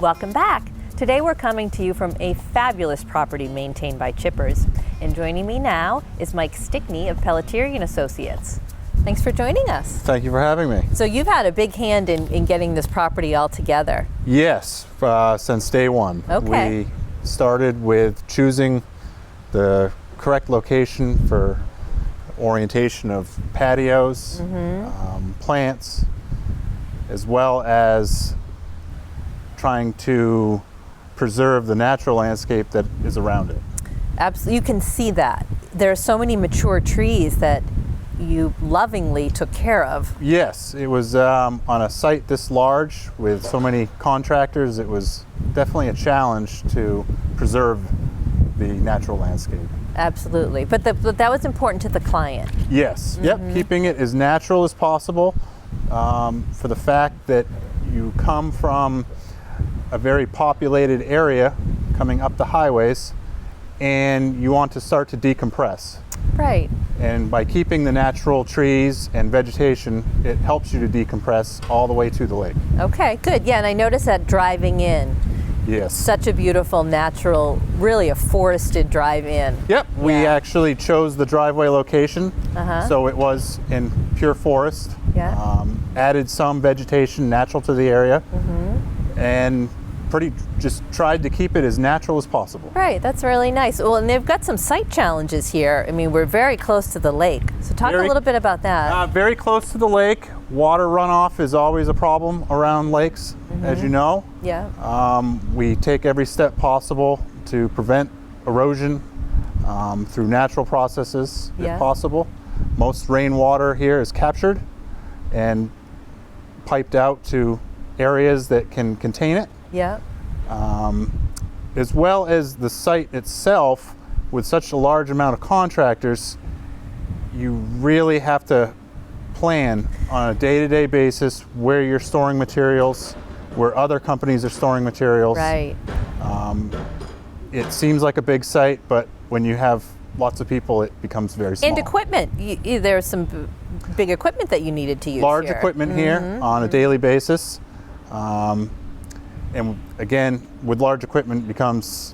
Welcome back. Today we're coming to you from a fabulous property maintained by chippers. And joining me now is Mike Stickney of Pellettieri & Associates. Thanks for joining us. Thank you for having me. So you've had a big hand in getting this property all together. Yes, since day one. Okay. We started with choosing the correct location for orientation of patios, plants, as well as trying to preserve the natural landscape that is around it. Absolutely, you can see that. There are so many mature trees that you lovingly took care of. Yes, it was on a site this large with so many contractors. It was definitely a challenge to preserve the natural landscape. Absolutely, but that was important to the client. Yes, yep, keeping it as natural as possible for the fact that you come from a very populated area coming up the highways and you want to start to decompress. Right. And by keeping the natural trees and vegetation, it helps you to decompress all the way to the lake. Okay, good. Yeah, and I noticed that driving in. Yes. Such a beautiful, natural, really a forested drive-in. Yep, we actually chose the driveway location, so it was in pure forest. Yeah. Added some vegetation natural to the area, and just tried to keep it as natural as possible. Right, that's really nice. Well, and they've got some site challenges here. I mean, we're very close to the lake. So talk a little bit about that. Very close to the lake. Water runoff is always a problem around lakes, as you know. Yeah. We take every step possible to prevent erosion through natural processes, if possible. Most rainwater here is captured and piped out to areas that can contain it. Yeah. As well as the site itself, with such a large amount of contractors, you really have to plan on a day-to-day basis where you're storing materials, where other companies are storing materials. Right. It seems like a big site, but when you have lots of people, it becomes very small. And equipment. There's some big equipment that you needed to use Large here. equipment here on a daily basis. And again, with large equipment becomes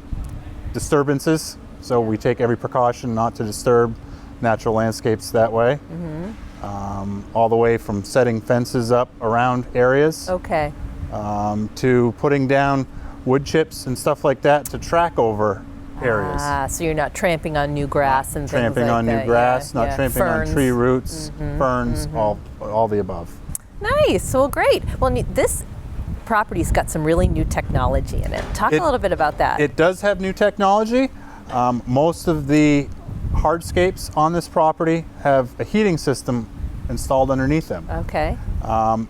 disturbances, so we take every precaution not to disturb natural landscapes that way. All the way from setting fences up around areas to putting down wood chips and stuff like that to track over areas. So you're not tramping on new grass and things like that. Tramping on new grass, not tramping on tree roots, ferns, all the above. Nice, well great. Well, this property's got some really new technology in it. Talk a little bit about that. It does have new technology. Most of the hardscapes on this property have a heating system installed underneath them. Okay.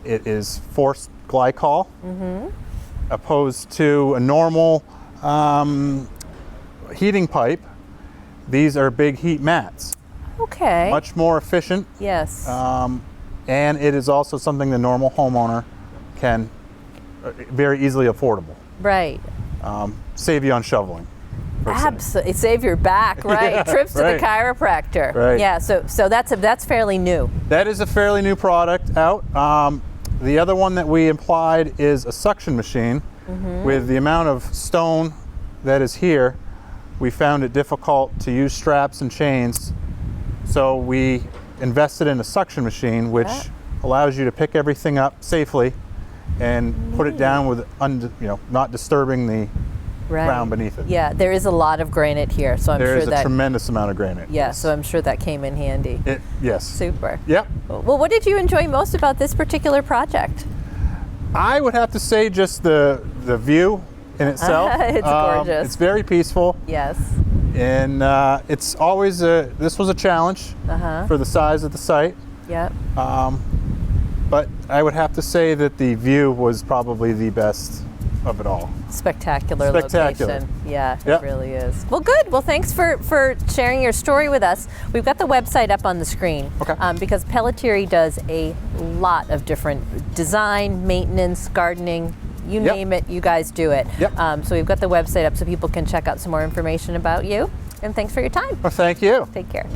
It is forced glycol, opposed to a normal heating pipe. These are big heat mats. Okay. Much more efficient. Yes. And it is also something the normal homeowner can very easily affordable. Right. Save you on shoveling. Absolutely, save your back, right? Yeah, trips to the chiropractor. Right. Yeah. So that's fairly new. That is a fairly new product out. The other one that we implied is a suction machine. With the amount of stone that is here, we found it difficult to use straps and chains. So we invested in a suction machine, which allows you to pick everything up safely and put it down with, not disturbing the ground beneath it. Yeah, there is a lot of granite here, so I'm sure that... There is a tremendous amount of granite. Yeah, so I'm sure that came in handy. Yes. Super. Yep. Well, what did you enjoy most about this particular project? I would have to say just the view in itself. It's gorgeous. It's very peaceful. Yes. And it's always this was a challenge for the size of the site. Yep. But I would have to say that the view was probably the best of it all. Spectacular location. Yeah, it really is. Well, good. Well, thanks for sharing your story with us. We've got the website up on the screen. Because Pellettieri does a lot of different design, maintenance, gardening, you name it, you guys do it. So we've got the website up so people can check out some more information about you. And thanks for your time. Well, thank you. Take care.